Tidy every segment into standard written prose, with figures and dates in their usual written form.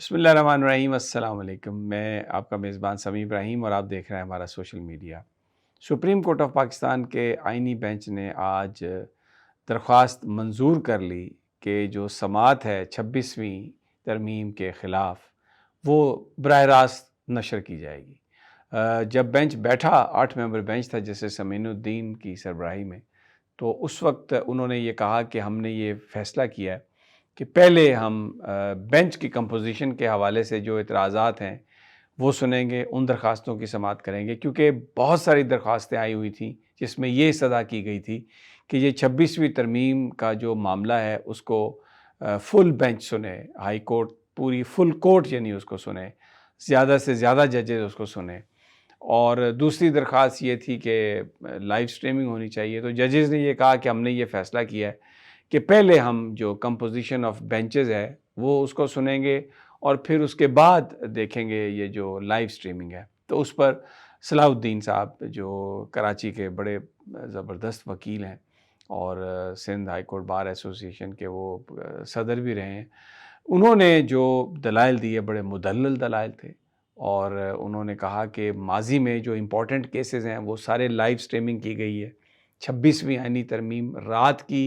بسم اللہ الرحمن الرحیم۔ السلام علیکم۔ میں آپ کا میزبان سمیع ابراہیم اور آپ دیکھ رہے ہیں ہمارا social media. Supreme court of Pakistan کے آئینی بینچ نے آج درخواست منظور کر لی کہ جو سماعت ہے 26ویں ترمیم کے خلاف وہ براہ راست نشر کی جائے گی۔ جب بینچ بیٹھا 8 ممبر بینچ تھا جسٹس امین الدین کی سربراہی میں، تو اس وقت انہوں نے یہ کہا کہ ہم نے یہ فیصلہ کیا ہے کہ پہلے ہم بینچ کی کمپوزیشن کے حوالے سے جو اعتراضات ہیں وہ سنیں گے، ان درخواستوں کی سماعت کریں گے، کیونکہ بہت ساری درخواستیں آئی ہوئی تھیں جس میں یہ استدعا کی گئی تھی کہ یہ 26ویں ترمیم کا جو معاملہ ہے اس کو فل بینچ سنے، ہائی کورٹ پوری فل کورٹ یعنی اس کو سنے، زیادہ سے زیادہ ججز اس کو سنیں۔ اور دوسری درخواست یہ تھی کہ لائیو سٹریمنگ ہونی چاہیے۔ تو ججز نے یہ کہا کہ ہم نے یہ فیصلہ کیا ہے کہ پہلے ہم جو کمپوزیشن آف بینچز ہے وہ اس کو سنیں گے اور پھر اس کے بعد دیکھیں گے یہ جو لائیو سٹریمنگ ہے۔ تو اس پر صلاح الدین صاحب جو کراچی کے بڑے زبردست وکیل ہیں اور سندھ ہائی کورٹ بار ایسوسی ایشن کے وہ صدر بھی رہے ہیں، انہوں نے جو دلائل دیے بڑے مدلل دلائل تھے، اور انہوں نے کہا کہ ماضی میں جو امپورٹنٹ کیسز ہیں وہ سارے لائیو سٹریمنگ کی گئی ہے۔ 26ویں آئینی ترمیم رات کی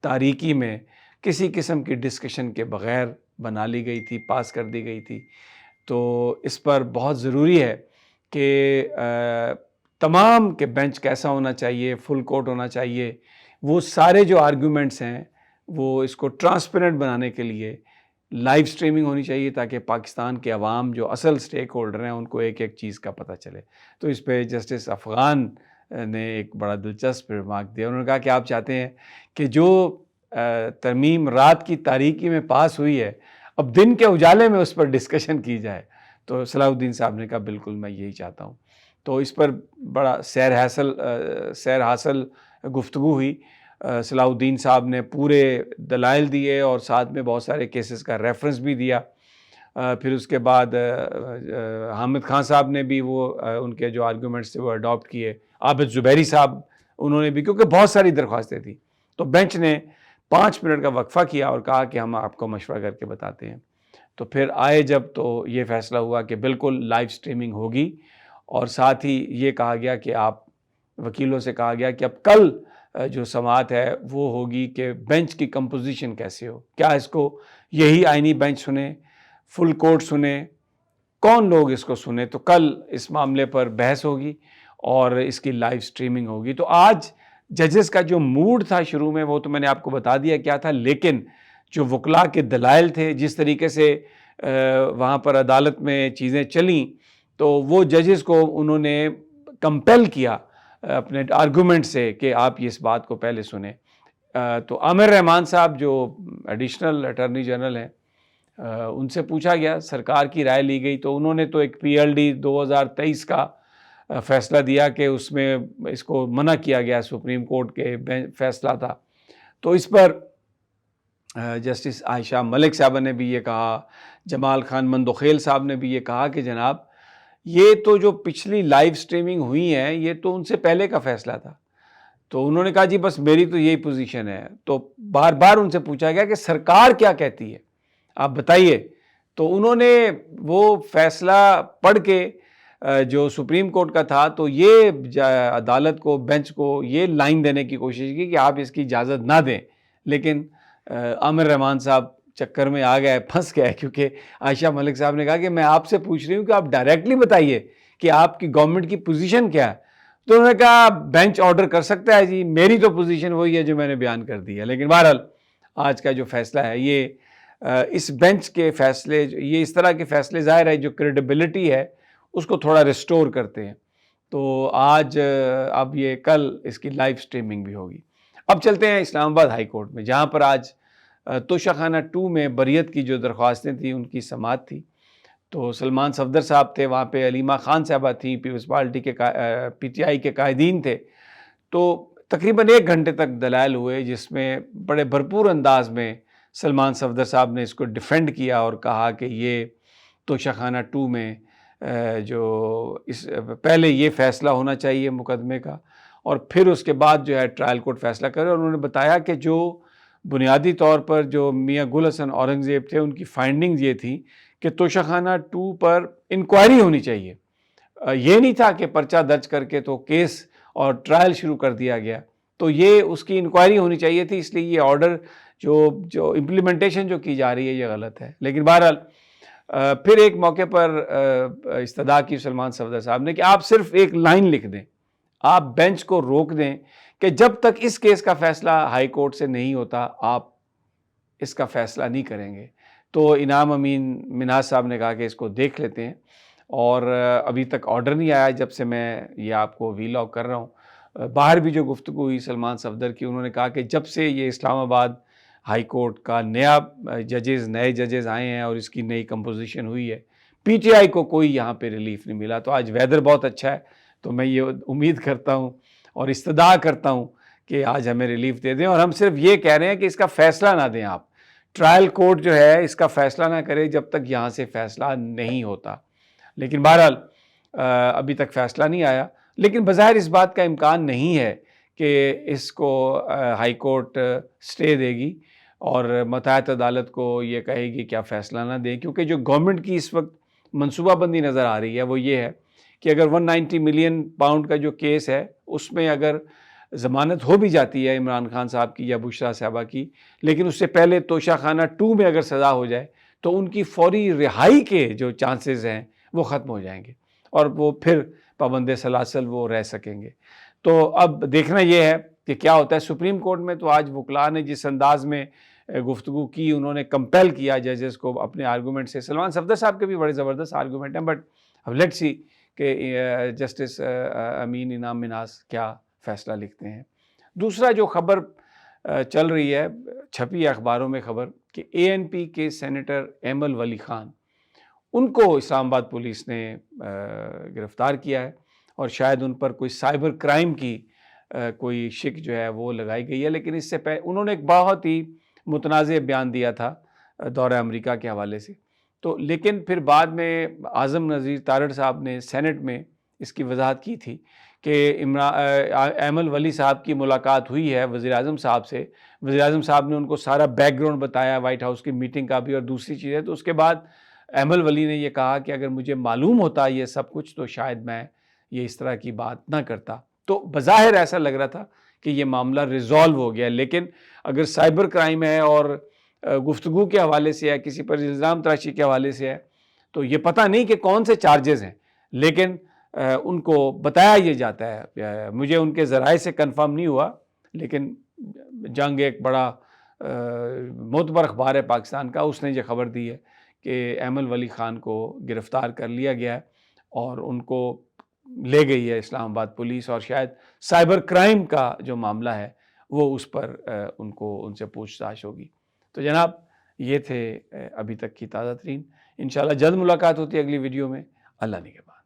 تاریکی میں کسی قسم کی ڈسکشن کے بغیر بنا لی گئی تھی، پاس کر دی گئی تھی۔ تو اس پر بہت ضروری ہے کہ تمام کے بینچ کیسا ہونا چاہیے، فل کورٹ ہونا چاہیے، وہ سارے جو آرگومنٹس ہیں وہ اس کو ٹرانسپیرنٹ بنانے کے لیے لائیو سٹریمنگ ہونی چاہیے تاکہ پاکستان کے عوام جو اصل سٹیک ہولڈر ہیں ان کو ایک ایک چیز کا پتہ چلے۔ تو اس پہ جسٹس افغان نے ایک بڑا دلچسپ ریمارک دیا۔ انہوں نے کہا کہ آپ چاہتے ہیں کہ جو ترمیم رات کی تاریکی میں پاس ہوئی ہے اب دن کے اجالے میں اس پر ڈسکشن کی جائے۔ تو صلاح الدین صاحب نے کہا بالکل میں یہی چاہتا ہوں۔ تو اس پر بڑا سیر حاصل گفتگو ہوئی۔ صلاح الدین صاحب نے پورے دلائل دیے اور ساتھ میں بہت سارے کیسز کا ریفرنس بھی دیا۔ پھر اس کے بعد حامد خان صاحب نے بھی وہ ان کے جو آرگومنٹس تھے وہ اڈاپٹ کیے، عابد زبیری صاحب انہوں نے بھی، کیونکہ بہت ساری درخواستیں تھیں۔ تو بینچ نے 5 منٹ کا وقفہ کیا اور کہا کہ ہم آپ کو مشورہ کر کے بتاتے ہیں۔ تو پھر آئے جب تو یہ فیصلہ ہوا کہ بالکل لائیو سٹریمنگ ہوگی، اور ساتھ ہی یہ کہا گیا کہ آپ وکیلوں سے کہا گیا کہ اب کل جو سماعت ہے وہ ہوگی کہ بینچ کی کمپوزیشن کیسے ہو، کیا اس کو یہی آئینی بینچ سنے، فل کورٹ سنے، کون لوگ اس کو سنے۔ تو کل اس معاملے پر بحث ہوگی اور اس کی لائیو سٹریمنگ ہوگی۔ تو آج ججز کا جو موڈ تھا شروع میں وہ تو میں نے آپ کو بتا دیا کیا تھا، لیکن جو وکلاء کے دلائل تھے، جس طریقے سے وہاں پر عدالت میں چیزیں چلیں، تو وہ ججز کو انہوں نے کمپیل کیا اپنے آرگومنٹ سے کہ آپ اس بات کو پہلے سنیں۔ تو عامر رحمان صاحب جو ایڈیشنل اٹارنی جنرل ہیں، ان سے پوچھا گیا، سرکار کی رائے لی گئی، تو انہوں نے تو ایک PLD 2023 کا فیصلہ دیا کہ اس میں اس کو منع کیا گیا، سپریم کورٹ کے فیصلہ تھا۔ تو اس پر جسٹس عائشہ ملک صاحبہ نے بھی یہ کہا، جمال خان مندوخیل صاحب نے بھی یہ کہا کہ جناب یہ تو جو پچھلی لائیو سٹریمنگ ہوئی ہے یہ تو ان سے پہلے کا فیصلہ تھا۔ تو انہوں نے کہا جی بس میری تو یہی پوزیشن ہے۔ تو بار بار ان سے پوچھا گیا کہ سرکار کیا کہتی ہے، آپ بتائیے۔ تو انہوں نے وہ فیصلہ پڑھ کے جو سپریم کورٹ کا تھا، تو یہ عدالت کو، بینچ کو یہ لائن دینے کی کوشش کی کہ آپ اس کی اجازت نہ دیں، لیکن عامر رحمان صاحب چکر میں آ گئے، پھنس گئے، کیونکہ عائشہ ملک صاحب نے کہا کہ میں آپ سے پوچھ رہی ہوں کہ آپ ڈائریکٹلی بتائیے کہ آپ کی گورنمنٹ کی پوزیشن کیا ہے۔ تو انہوں نے کہا بینچ آرڈر کر سکتا ہے جی، میری تو پوزیشن وہی ہے جو میں نے بیان کر دی ہے۔ لیکن بہرحال آج کا جو فیصلہ ہے یہ اس بینچ کے فیصلے، یہ اس طرح کے فیصلے ظاہر ہے جو کریڈیبلٹی ہے اس کو تھوڑا ریسٹور کرتے ہیں۔ تو آج اب یہ کل اس کی لائیو سٹریمنگ بھی ہوگی۔ اب چلتے ہیں اسلام آباد ہائی کورٹ میں، جہاں پر آج توشہ خانہ 2 میں بریت کی جو درخواستیں تھیں ان کی سماعت تھی۔ تو سلمان صفدر صاحب تھے وہاں پہ، علیمہ خان صاحبہ تھیں، پیپلز پارٹی کے PTI کے قائدین تھے۔ تو تقریباً 1 گھنٹے تک دلائل ہوئے، جس میں بڑے بھرپور انداز میں سلمان صفدر صاحب نے اس کو ڈیفینڈ کیا اور کہا کہ یہ توشہ خانہ 2 میں جو اس پہلے یہ فیصلہ ہونا چاہیے مقدمے کا، اور پھر اس کے بعد جو ہے ٹرائل کورٹ فیصلہ کرے۔ اور انہوں نے بتایا کہ جو بنیادی طور پر جو میاں گل حسن اورنگزیب تھے ان کی فائنڈنگز یہ تھی کہ توشہ خانہ 2 پر انکوائری ہونی چاہیے. یہ نہیں تھا کہ پرچہ درج کر کے تو کیس اور ٹرائل شروع کر دیا گیا. تو یہ اس کی انکوائری ہونی چاہیے تھی. اس لیے یہ آرڈر جو امپلیمنٹیشن جو کی جا رہی ہے یہ غلط ہے. لیکن بہرحال پھر ایک موقع پر استدعا کی سلمان صفدر صاحب نے کہ آپ صرف ایک لائن لکھ دیں, آپ بینچ کو روک دیں کہ جب تک اس کیس کا فیصلہ ہائی کورٹ سے نہیں ہوتا آپ اس کا فیصلہ نہیں کریں گے. تو انعام امین منہاج صاحب نے کہا کہ اس کو دیکھ لیتے ہیں, اور ابھی تک آرڈر نہیں آیا جب سے میں یہ آپ کو وی لاگ کر رہا ہوں. باہر بھی جو گفتگو ہوئی سلمان صفدر کی, انہوں نے کہا کہ جب سے یہ اسلام آباد ہائی کورٹ کا نئے ججز آئے ہیں اور اس کی نئی کمپوزیشن ہوئی ہے, پی ٹی آئی کو کوئی یہاں پہ ریلیف نہیں ملا. تو آج ویدر بہت اچھا ہے, تو میں یہ امید کرتا ہوں اور استدعا کرتا ہوں کہ آج ہمیں ریلیف دے دیں. اور ہم صرف یہ کہہ رہے ہیں کہ اس کا فیصلہ نہ دیں, آپ ٹرائل کورٹ جو ہے اس کا فیصلہ نہ کرے جب تک یہاں سے فیصلہ نہیں ہوتا. لیکن بہرحال ابھی تک فیصلہ نہیں آیا. لیکن بظاہر اس بات کا امکان نہیں ہے کہ اس کو ہائی کورٹ سٹے دے گی اور متحد عدالت کو یہ کہے گی کہ آپ فیصلہ نہ دیں, کیونکہ جو گورنمنٹ کی اس وقت منصوبہ بندی نظر آ رہی ہے وہ یہ ہے کہ اگر 190 ملین پاؤنڈ کا جو کیس ہے اس میں اگر ضمانت ہو بھی جاتی ہے عمران خان صاحب کی یا بشرا صاحبہ کی, لیکن اس سے پہلے توشہ خانہ 2 میں اگر سزا ہو جائے تو ان کی فوری رہائی کے جو چانسز ہیں وہ ختم ہو جائیں گے اور وہ پھر پابند سلاسل وہ رہ سکیں گے. تو اب دیکھنا یہ ہے کہ کیا ہوتا ہے. سپریم کورٹ میں تو آج وکلاء نے جس انداز میں گفتگو کی, انہوں نے کمپیل کیا ججز کو اپنے آرگومنٹ سے. سلمان صفدر صاحب کے بھی بڑے زبردست آرگومنٹ ہیں, بٹ اب لیٹس سی کہ جسٹس امین انعام منہاج کیا فیصلہ لکھتے ہیں. دوسرا جو خبر چل رہی ہے, چھپی اخباروں میں خبر کہ اے این پی کے سینیٹر ایمل ولی خان, ان کو اسلام آباد پولیس نے گرفتار کیا ہے اور شاید ان پر کوئی سائبر کرائم کی کوئی شک جو ہے وہ لگائی گئی ہے. لیکن اس سے پہلے انہوں نے ایک بہت ہی متنازع بیان دیا تھا دورہ امریکہ کے حوالے سے. تو لیکن پھر بعد میں اعظم نذیر تارڑ صاحب نے سینٹ میں اس کی وضاحت کی تھی کہ ایمل ولی صاحب کی ملاقات ہوئی ہے وزیر اعظم صاحب سے. وزیر اعظم صاحب نے ان کو سارا بیک گراؤنڈ بتایا وائٹ ہاؤس کی میٹنگ کا بھی اور دوسری چیزیں. تو اس کے بعد ایمل ولی نے یہ کہا کہ اگر مجھے معلوم ہوتا یہ سب کچھ تو شاید میں یہ اس طرح کی بات نہ کرتا. تو بظاہر ایسا لگ رہا تھا کہ یہ معاملہ ریزالو ہو گیا, لیکن اگر سائبر کرائم ہے اور گفتگو کے حوالے سے ہے, کسی پر الزام تراشی کے حوالے سے ہے, تو یہ پتہ نہیں کہ کون سے چارجز ہیں, لیکن ان کو بتایا یہ جاتا ہے. مجھے ان کے ذرائع سے کنفرم نہیں ہوا, لیکن جنگ ایک بڑا معتبر اخبار ہے پاکستان کا, اس نے یہ خبر دی ہے کہ ایمل ولی خان کو گرفتار کر لیا گیا ہے اور ان کو لے گئی ہے اسلام آباد پولیس, اور شاید سائبر کرائم کا جو معاملہ ہے وہ اس پر ان سے پوچھ تاچھ ہوگی. تو جناب یہ تھے ابھی تک کی تازہ ترین. انشاءاللہ جلد ملاقات ہوتی ہے اگلی ویڈیو میں. اللہ نگہبان.